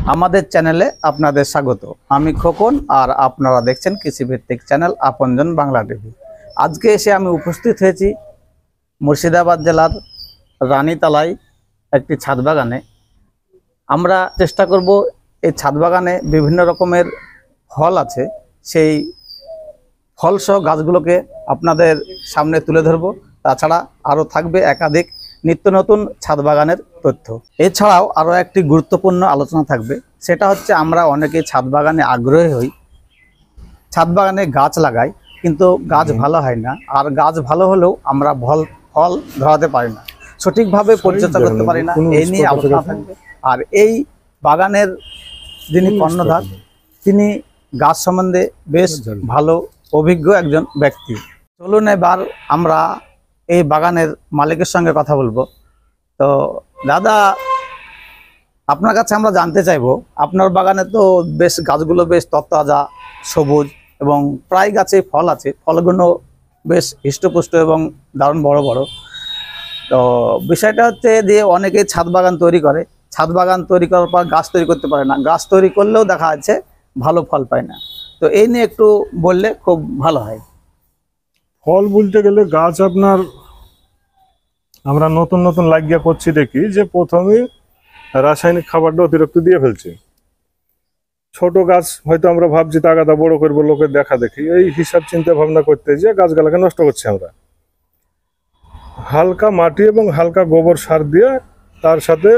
আমাদের চ্যানেলে আপনাদের স্বাগত। আমি খোকন আর আপনারা দেখছেন কৃষিভিত্তিক চ্যানেল আপনজন বাংলা টিভি। আজকে এসে আমি উপস্থিত হয়েছি মুর্শিদাবাদ জেলার রানীতলায় একটি ছাদ বাগানে। আমরা চেষ্টা করব এই ছাদ বাগানে বিভিন্ন রকমের ফল আছে, সেই ফলসহ গাছগুলোকে আপনাদের সামনে তুলে ধরব। তাছাড়া আরও থাকবে একাধিক নিত্য নতুন ছাদ বাগানের তথ্য। এছাড়াও আরও একটি গুরুত্বপূর্ণ আলোচনা থাকবে, সেটা হচ্ছে আমরা অনেকেই ছাদ বাগানে আগ্রহী হই, ছাদ বাগানে গাছ লাগাই, কিন্তু গাছ ভালো হয় না। আর গাছ ভালো হলেও আমরা ফল ধরাতে পারি না, সঠিকভাবে পরিচর্যা করতে পারি না। এই নিয়ে আলোচনা থাকবে। আর এই বাগানের যিনি কর্ণধার, তিনি গাছ সম্বন্ধে বেশ ভালো অভিজ্ঞ একজন ব্যক্তি। চলুন এবার আমরা এই বাগানের মালিকের সঙ্গে কথা বলবো। তো দাদা, আপনার কাছে আমরা জানতে চাইবো, আপনার বাগানে তো বেশ গাছগুলো বেশ তরতাজা, সবুজ এবং প্রায় গাছে ফল আছে, ফলগুলো বেশ হৃষ্টপুষ্ট এবং দারুণ বড় বড়। তো বিষয়টা হচ্ছে যে অনেকেই ছাদ বাগান তৈরি করে, ছাদ বাগান তৈরি করার পর গাছ তৈরি করতে পারে না, গাছ তৈরি করলেও দেখা যাচ্ছে ভালো ফল পায় না। তো এই নিয়ে একটু বললে খুব ভালো হয়। ফল বলতে গেলে গাছ আপনার আমরা নতুন নতুন লাগিয়ে করছি দেখি যে প্রথমে রাসায়নিক খাবারটা অতিরিক্ত দিয়ে ফেলছি। ছোট গাছ হয়তো আমরা ভাবছি তাগাদা বড় করবো, লোকের দেখা দেখি, এই হিসাব চিন্তা ভাবনা করতে যে গাছগুলাকে নষ্ট করছি আমরা। হালকা মাটি এবং হালকা গোবর সার দিয়ে তার সাথে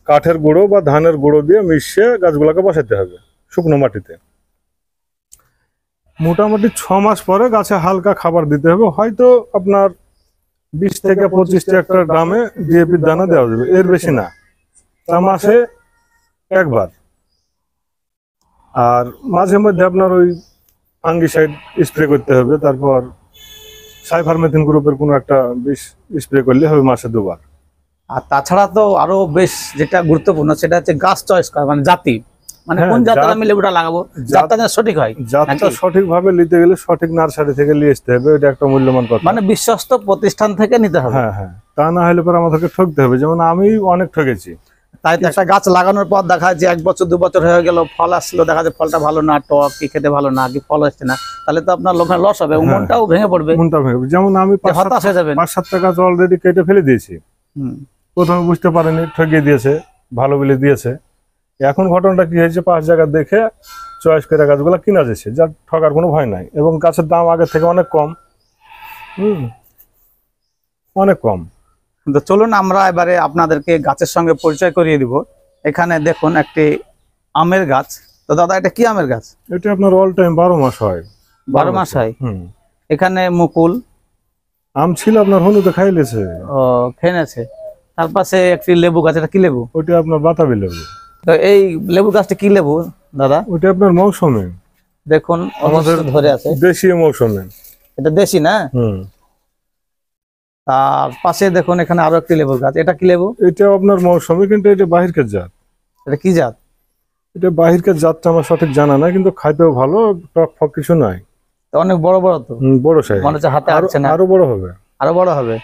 কাঠের গুঁড়ো বা ধানের গুঁড়ো দিয়ে মিশিয়ে গাছগুলাকে বসাতে হবে শুকনো মাটিতে। মোটামুটি 6 মাস পরে গাছে হালকা খাবার দিতে হবে, হয়তো আপনার 20 থেকে 25 একটা গ্রামে ডিএপির দানা দেওয়া যাবে, এর বেশি না। তা মাসে একবার। আর মাঝে মধ্যে আপনার ওই ফাঙ্গিসাইড স্প্রে করতে হবে, তারপর সাইফারমেথিন গ্রুপের কোনো একটা বিষ স্প্রে করলে হবে মাসে 2 বার। আর তাছাড়া তো আরো বেশ যেটা গুরুত্বপূর্ণ সেটা হচ্ছে গাছ চয়েস করা, মানে জাতি, মানে কোন জাতের আমি লেবুটা লাগাবো, জাতটা যেন সঠিক হয়। জাতটা সঠিকভাবে নিতে গেলে সঠিক নার্সারি থেকে নিয়ে আসতে হবে, এটা একটা মূল্যবান কথা। মানে বিশ্বস্ত প্রতিষ্ঠান থেকে নিতে হবে। হ্যাঁ হ্যাঁ, তা না হলে পরে আমাদেরকে ঠকতে হবে, যেমন আমি অনেক ঠকেছি। তাই তো একটা গাছ লাগানোর পর দেখা যায় 1 বছর 2 বছর হয়ে গেল, ফল আসলো, দেখা যায় ফলটা ভালো না, টক কি খেতে ভালো না, কি ফল আসছে না, তাহলে তো আপনার লোকের লস হবে, মনটাও ভেঙে পড়বে। মনটা ভেঙে পড়বে। যেমন আমি হতাশ হয়ে যাবেন। 5-7টা গাছ অলরেডি কেটে ফেলে দিয়েছি। প্রথমে বুঝতে পারেনি, ঠকিয়ে দিয়েছে, ভালো বলে দিয়েছে। এখন ঘটনাটা কি হয়েছে, 5 জায়গা দেখে চয়েস করে গাছগুলো কিনা যাচ্ছে, যার ঠকার কোনো ভয় নাই, এবং গাছের দাম আগের থেকে অনেক কম। অনেক কম। তো চলুন আমরা এবারে আপনাদেরকে গাছের সঙ্গে পরিচয় করিয়ে দিব। এখানে দেখুন একটি আমের গাছ। তো দাদা, এটা কি আমের গাছ? এটা আপনার অল টাইম 12 মাস হয়। 12 মাস হয়। এখানে মুকুল আম ছিল আপনার, হলুদে খাইলেছে, ও খেয়েছে। তার পাশে একটি লেবু গাছ, এটা কি লেবু? ওইটা আপনার বাতাবি লেবু। তো এই লেবু গাছটা কি লেবু দাদা? ওইটা আপনার মৌসুমে, দেখুন আমাদের ধরে আছে, দেশীয় মৌসুমে। এটা দেশি না? তার পাশে দেখুন এখানে আরো একটি লেবুর গাছ, এটা কি লেবু? এটা আপনার মৌসুমে, কিন্তু এটা বাহিরকার জাত। এটা কি জাত? এটা বাহিরকার জাতটা আমার সঠিক জানা নাই, কিন্তু খাইতেও ভালো, টক ফক কিছু নাই। অনেক বড় বড় তো, বড় সাইজ, মনে হচ্ছে হাতে আসছে না, আরো বড় হবে, আরো বড় হবে।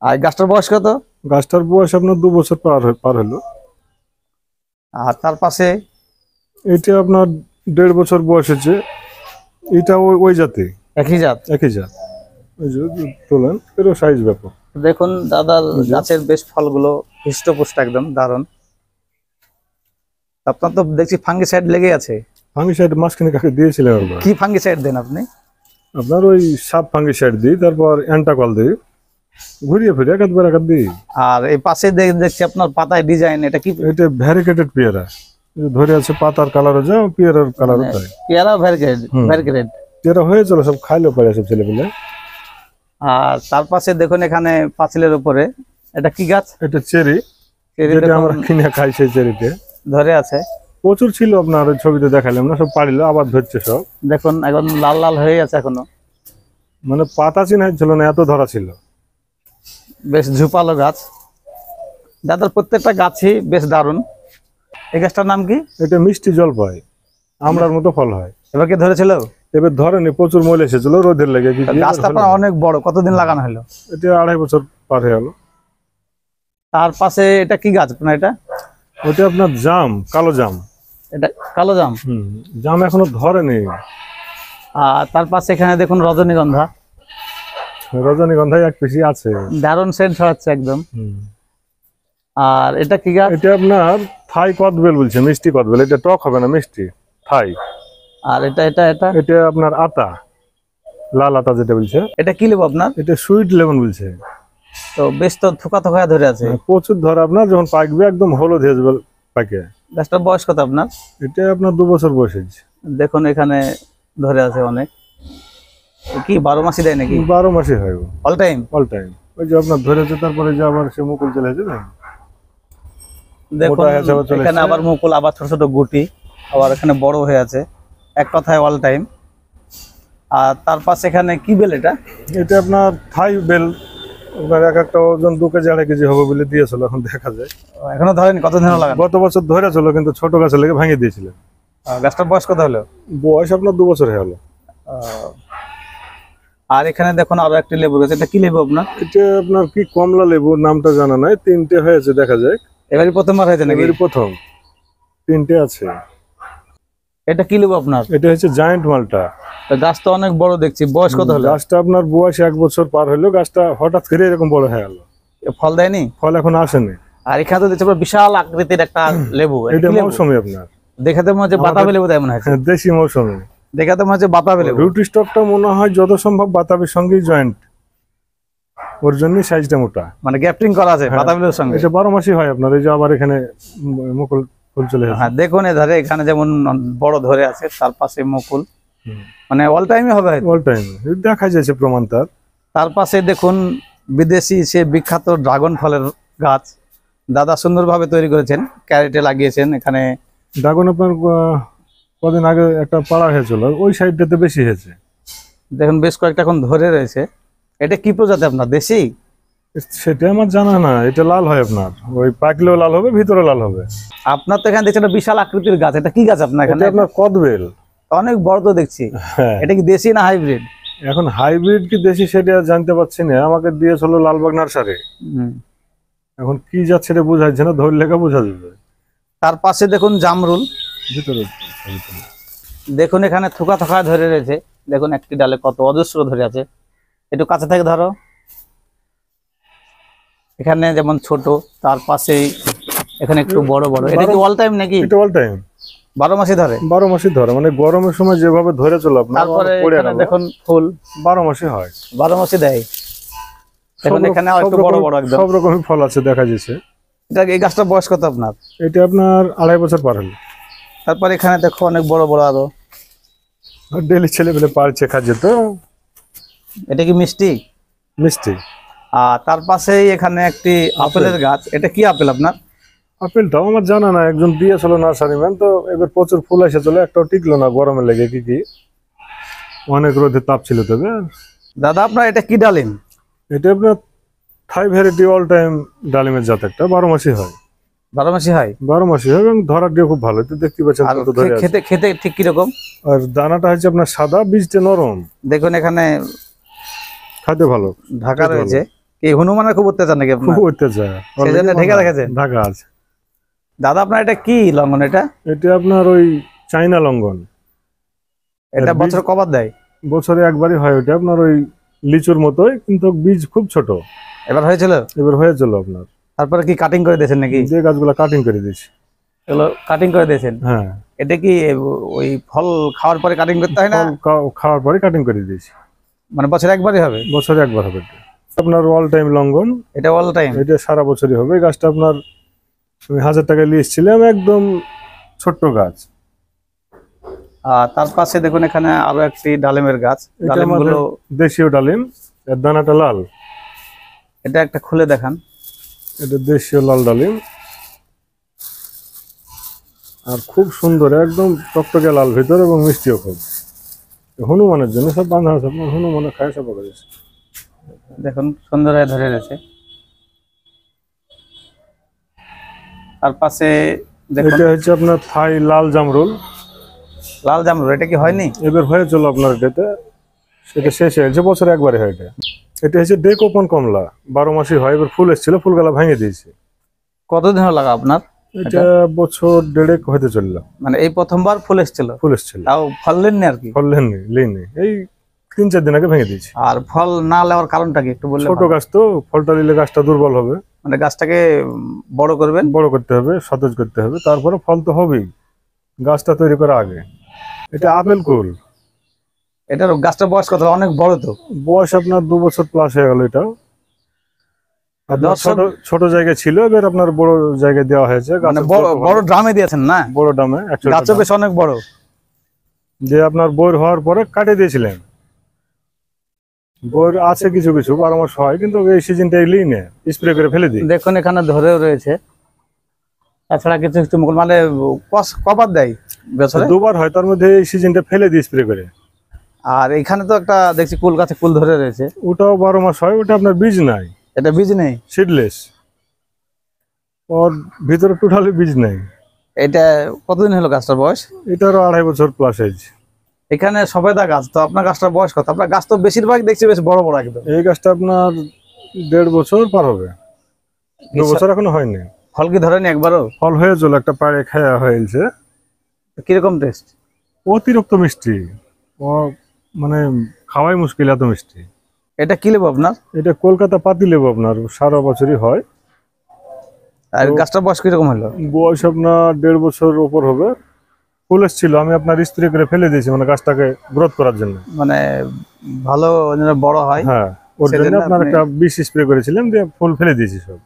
আর গাছটার বয়স কত? গাছটার বয়স আপনার 2 বছর পার হলো। আর তার পাশে এটা আপনার 1.5 বছর বয়স হচ্ছে। এটা ওই জাতি, একই জাত। একই জাত। ওই যে তোলেন, এরও সাইজ ব্যাপক। দেখুন দাদার গাছের বেশ ফলগুলো হৃষ্টপুষ্ট, একদম দারুণ। আপনার তো দেখছি ফাঙ্গিসাইড লেগে আছে। ফাঙ্গিসাইড মাঝখানে কাকে দিয়েছিলেন? কি ফাঙ্গিসাইড দেন আপনি? আপনার ওই সাপ ফাঙ্গিসাইড দিই, তারপর অ্যান্টাকল দিই, ঘুরিয়ে ফিরে একাধবার একাধ দিই। আর এই পাশে দেখছি আপনার পাতায় ডিজাইন, এটা কি? এটা ভ্যারিকেটেড পেয়ারা, ধরে আছে পাতার কালারও যা, পেয়ারার কালারও তাই। পেয়ারা ভ্যারিকেটেড পেয়ারা হয়ে চলো, সব খাইলেও পারে সব ছেলেপেলে। আর তার পাশে দেখুন এখানে পাঁচিলের উপরে এটা কি গাছ? এটা চেরি, যেটা আমরা কিনে খাই, সেই চেরিতে ধরে আছে। প্রচুর ছিল আপনার, ওই ছবিতে দেখালাম না, সব পাড়িলো, আবার ধরছে সব। দেখুন এখন লাল লাল হয়ে আছে এখনো, মানে পাতা চিনা ছিল না, এত ধরা ছিল। বেশ ঝুপালো গাছ। দাদার প্রত্যেকটা গাছই বেশ দারুণ। এই গাছটার নাম কি? এটা মিষ্টি জলপাই, আমরার মতো ফল হয়। এবার কি ধরেছিল? এবার ধরেনি, প্রচুর মল এসেছিল রোদের লেগে। গাছটা অনেক বড়, কতদিন লাগানো হলো? এটা 2.5 বছর পার হয়ে গেল। তার পাশে এটা কি গাছ আপনার? এটা ওটা আপনার জাম, কালো জাম। এটা কালো জাম। জাম এখনো ধরেনি। আর তার পাশে এখানে দেখুন রজনীগন্ধা, রজনীগন্ধায় এক পিসি আছে। দারুণ সেন্ট ছড়াচ্ছে একদম। আর এটা কি গাছ? এটা আপনার থাই কদবেল বলছে, মিষ্টি কদবেল। এটা টক হবে না, মিষ্টি থাই। আর এটা এটা এটা এটা আপনার আতা, লাল আতা যেটা বলছে। এটা কি লেবু আপনার? এটা সুইট লেমন বলছে। তো বেশ তো থোকা থোকা ধরে আছে। প্রচুর ধরে, আপনার যখন পাকবে একদম হলুদ হয়ে যাবে পাকে। গাছটার বয়স কত আপনার? এটা আপনার 2 বছর বয়স হয়েছে। দেখুন এখানে ধরে আছে অনেক। কি 12 মাসই দেয় নাকি? 12 মাসই হয়, অল টাইম। All time. ওই যে আপনার ধরেছে, তারপরে যে আবার সে মুকুল চলে আসে না। দেখুন মোটা হয়ে যাবে, চলে এখানে এসছে। আবার মুকুল, আবার ছোট ছোট গুটি, আবার এখানে বড় হয়ে আছে। এক কথায় অল টাইম। আর তার পাশে এখানে কি বেল এটা? এটা আপনার থাই বেল। আপনার এক একটা ওজন 2 কেজি 2.5 কেজি হবে বলে দিয়েছিল, এখন দেখা যায়। এখনো ধরেনি? কতদিন লাগানো? গত বছর ধরেছিল, কিন্তু ছোট গাছে লেগে ভেঙে দিয়েছিলেন। গাছটার বয়স কত হলো? বয়স আপনার 2 বছর হয়ে গেল। আর এখানে দেখুন আরো একটি লেবু গাছ। এটা কি লেবু আপনার? এটা আপনার কি কমলা লেবু, নামটা জানা নাই। 3টে হয়েছে, দেখা যায়। এবারই প্রথমবার হয়েছে নাকি? এবারই প্রথম। 3টে আছে। এটা কি লেবু আপনার? এটা হচ্ছে জায়ান্ট মালটা। তো গাছ তো অনেক বড় দেখছি, বয়স কত হলো? গাছটা আপনার বয়স 1 বছর পার হলো। গাছটা হঠাৎ করে এরকম বড় হয়ে গেল। ফল দেয়নি? ফল এখন আসেনি। আর এখানে তো দেখছি বিশাল আকৃতির একটা লেবু। এটা এটা কি লেবু? মৌসুমী আপনার। দেখাতে মনে হচ্ছে বাতাবি লেবু, তাই মনে হচ্ছে। দেশি মৌসুমী। দেখাতে মনে হচ্ছে বাতাবি লেবু। রুট স্টকটা মনে হয় যত সম্ভব বাতাবির সঙ্গেই জয়েন্ট, ওর জন্যই সাইজটা মোটা। মানে গ্যাপটিং করা আছে বাতাবি লেবুর সঙ্গে। এটা 12 মাসই হয় আপনার। এই যে আবার এখানে মুকুল ফুল চলে আসে। হ্যাঁ দেখুন এধারে এখানে যেমন বড় ধরে আছে, তার পাশে মুকুল, মানে অল টাইমই হবে হয়তো। অল টাইম দেখা যাচ্ছে প্রমাণ তার। তার পাশে দেখুন বিদেশি সে বিখ্যাত ড্রাগন ফলের গাছ। দাদা সুন্দরভাবে তৈরি করেছেন, ক্যারেটে লাগিয়েছেন। এখানে ড্রাগন আপনার কদিন আগে একটা পাড়া হয়েছিল, ওই সাইডটাতে বেশি হয়েছে। দেখুন বেশ কয়েকটা এখন ধরে রয়েছে। এটা কি প্রজাতি আপনার? দেশি? সেটা আমার জানা না। এটা লাল হয় আপনার, ওই পাকলেও লাল হবে, ভিতরে লাল হবে। আপনার তো এখানে দেখছেন একটা বিশাল আকৃতির গাছ। এটা কি গাছ আপনার এখানে? এটা আপনার কদবেল। অনেক বড় তো দেখছি। হ্যাঁ। এটা কি দেশি না হাইব্রিড? এখন হাইব্রিড কি দেশি সেটা জানতে পারছি না। আমাকে দিয়েছিল লালবাগ নার্সারি। এখন কি যাচ্ছে সেটা বোঝাচ্ছে না, ধরে লেখা বোঝা যাবে। তার পাশে দেখুন জামরুল। ভিতরে দেখুন এখানে থোকা থোকা ধরে রয়েছে। দেখুন একটি ডালে কত অজস্র ধরে আছে। একটু কাছে থেকে ধরো। এখানে যেমন ছোট, তার পাশেই এখানে একটু বড় বড়। এটা কি অল টাইম নাকি? এটা অল টাইম, 12 মাসই ধরে? 12 মাসই ধরে। মানে গরমের সময় যেভাবে ধরে চলো আপনার, তারপরে পড়ে এখানে গেল। দেখুন ফুল 12 মাসই হয়। 12 মাসই দেয়। এখন এখানে একটু বড় বড় একদম সব রকমের ফল আছে দেখা যাচ্ছে। এটা এই গাছটার বয়স কত আপনার? এটা আপনার 2.5 বছর পার হলো। তারপর এখানে দেখো অনেক বড় বড় আরো। ডেলি ছেলেপেলে পারছে, খাচ্ছে তো। এটা কি মিষ্টি? মিষ্টি। আর তার পাশেই এখানে একটি আপেলের গাছ। এটা কি আপেল আপনার? আপেলটাও আমার জানা না, একজন দিয়েছিল নার্সারি ম্যান। তো এবার প্রচুর ফুল এসে চলে, একটাও টিকলো না গরমে লেগে। কি অনেক রোদের তাপ ছিল। তবে দাদা আপনার এটা কি ডালিম? এটা আপনার থাই ভ্যারাইটি অল টাইম ডালিমের জাত একটা, 12 মাসই হয়। 12 মাসই হয়? 12 মাসই হয়, এবং ধরার দিয়ে খুব ভালো। তো দেখতে পাচ্ছেন আর কত ধরে আছে। খেতে খেতে ঠিক কিরকম? আর দানাটা হচ্ছে আপনার সাদা, বীজটা নরম। দেখুন এখানে খাইতে ভালো। ঢাকা রয়েছে। কি হনুমানের খুব অত্যাচার নাকি আপনার? খুব অত্যাচার, সেজন্য ঢেকে রেখেছেন? ঢাকা আছে। দাদা আপনার এটা কি লঙ্ঘন? এটা এটা আপনার ওই চাইনা লঙ্ঘন। এটা বছর কবার দেয়? বছরে একবারই হয়। ওটা আপনার ওই লিচুর মতোই, কিন্তু বীজ খুব ছোট। এবার হয়েছিল? এবার হয়েছিল আপনার। তারপরে কি কাটিং করে দিয়েছেন নাকি? যে গাছগুলো কাটিং করে দিয়েছি। এগুলো কাটিং করে দিয়েছেন? হ্যাঁ। এটা কি ওই ফল খাওয়ার পরে কাটিং করতে হয় না? খাওয়ার পরে কাটিং করে দিয়েছি। মানে বছরে একবারই হবে? বছরে একবার হবে। আপনার অল টাইম লঙ্ঘন। এটা অল টাইম? এটা সারা বছরই হবে। এই গাছটা আপনার আমি 1000 টাকা নিয়ে এসেছিলাম, একদম ছোট্ট গাছ। আর তার পাশে দেখুন এখানে আরো একটি ডালিমের গাছ। ডালিমগুলো দেশীয় ডালিম, এর দানাটা লাল। এটা একটা খুলে দেখান। এটা দেশীয় লাল ডালিম, আর খুব সুন্দর, একদম টকটকে লাল ভিতর, এবং মিষ্টিও খুব। হনুমানের জন্য সব বাঁধা আছে আপনার, হনুমানের খায় সব পাওয়া যাচ্ছে। দেখুন সুন্দর হয়ে ধরে রয়েছে। তার পাশে দেখুন এটা হচ্ছে আপনার থাই লাল জামরুল। লাল জামরুল। এটা কি হয়নি? এবার হয়েছিল আপনার এটাতে, সেটা শেষ হয়ে গেছে। বছরে একবারে হয় এটা। এটা হচ্ছে ডেকোপন কমলা, 12 মাসই হয়। এবার ফুল এসেছিল, ফুলগুলা ভেঙে দিয়েছে। কতদিন হলো লাগা আপনার? এটা বছর দেড়েক হতে চললো। মানে এই প্রথমবার ফুল এসেছিল? ফুল এসেছিল, তাও ফল নেননি আর কি? ফল লেনি এই 3-4 দিন আগে ভেঙে দিয়েছি। আর ফল না নেওয়ার কারণটা কি একটু বললে? ছোট গাছ তো, ফলটা নিলে গাছটা দুর্বল হবে। মানে গাছটাকে বড় করবেন, বড় করতে হবে, সতেজ করতে হবে, তারপরে ফল তো হবেই গাছটা তৈরি করার আগে। এটা আপেল কুল। এটার গাছটার বয়স কত? অনেক বড় তো। বয়স আপনার 2 বছর প্লাস হয়ে গেল। এটা আপনার ছোট জায়গায় ছিল, এবার আপনার বড় জায়গায় দেওয়া হয়েছে। মানে বড় ড্রামে দিয়েছেন না? বড় ড্রামে। গাছও বেশ অনেক বড়। যে আপনার বইর হওয়ার পরে কাটে দিয়েছিলেন। বইর আছে কিছু কিছু 12 মাস হয়, কিন্তু এই সিজনটা এলেই না, স্প্রে করে ফেলে দিই। দেখুন এখানে ধরেও রয়েছে। তাছাড়া কিছু কিছু মানে কবার দেয় বছরে? 2বার হয়, তার মধ্যে এই সিজনটা ফেলে দিই স্প্রে করে। আর এখানে তো একটা দেখছি কুল গাছে কুল ধরে রয়েছে, ওটাও 12 মাস হয়। ওটা আপনার বীজ নাই, এটা বীজ নেই, সিডলেস। ওর ভিতরে টোটালি বীজ নেই। এটা কতদিন হলো গাছটার বয়স? এটারও 2.5 বছর প্লাস এজ। এখানে সবেদা গাছ তো, আপনার গাছটার বয়স কত? আপনার গাছ তো বেশিরভাগ দেখছি বেশ বড় বড় একদম। এই গাছটা আপনার 1.5 বছর পার হবে, 2 বছর এখনো হয়নি। ফল কি ধরেনি একবারও? ফল হয়ে চলো, একটা পাড়ে খাওয়া হয়েছে। কিরকম টেস্ট? অতিরিক্ত মিষ্টি, ও মানে খাওয়াই মুশকিল, এত মিষ্টি। এটা কি লেবু আপনার? এটা কলকাতা পাতি লেবু, আপনার সারা বছরই হয়। আর গাছটার বয়স কিরকম হলো? বয়স আপনার 1.5 বছর উপর হবে। ফুল এসেছিল, আমি আপনার স্প্রে করে ফেলে দিয়েছি, মানে গাছটাকে গ্রোথ করার জন্য। মানে ভালো যেন বড় হয়। হ্যাঁ, ওর জন্য আপনার একটা বিষ স্প্রে করেছিলাম, দিয়ে ফুল ফেলে দিয়েছি সব।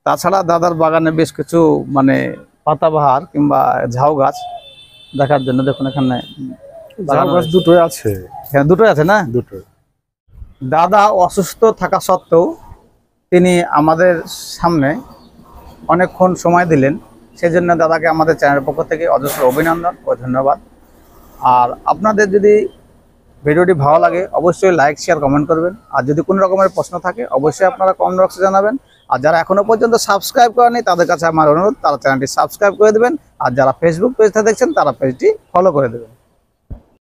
তাছাড়া দাদার বাগানে বেশ কিছু মানে পাতাবাহার কিংবা ঝাউ গাছ দেখার জন্য দেখুন এখানে ঝাউ গাছ দুটোই আছে। হ্যাঁ, দুটোই আছে না? দুটোই। দাদা অসুস্থ থাকা সত্ত্বেও তিনি আমাদের সামনে অনেকক্ষণ সময় দিলেন, সেজন্য দাদাকে আমাদের চ্যানেলের পক্ষ থেকে অজস্র অভিনন্দন ও ধন্যবাদ। আর আপনাদের যদি ভিডিওটি ভালো লাগে অবশ্যই লাইক শেয়ার কমেন্ট করবেন। আর যদি কোনো রকমের প্রশ্ন থাকে অবশ্যই আপনারা কমেন্ট বক্সে জানাবেন। আর যারা এখনো পর্যন্ত সাবস্ক্রাইব করেনি তাদের কাছে আমার অনুরোধ, তারা চ্যানেলটি সাবস্ক্রাইব করে দেবেন। আর যারা ফেসবুক পেজটা দেখছেন তারা পেজটি ফলো করে দেবেন।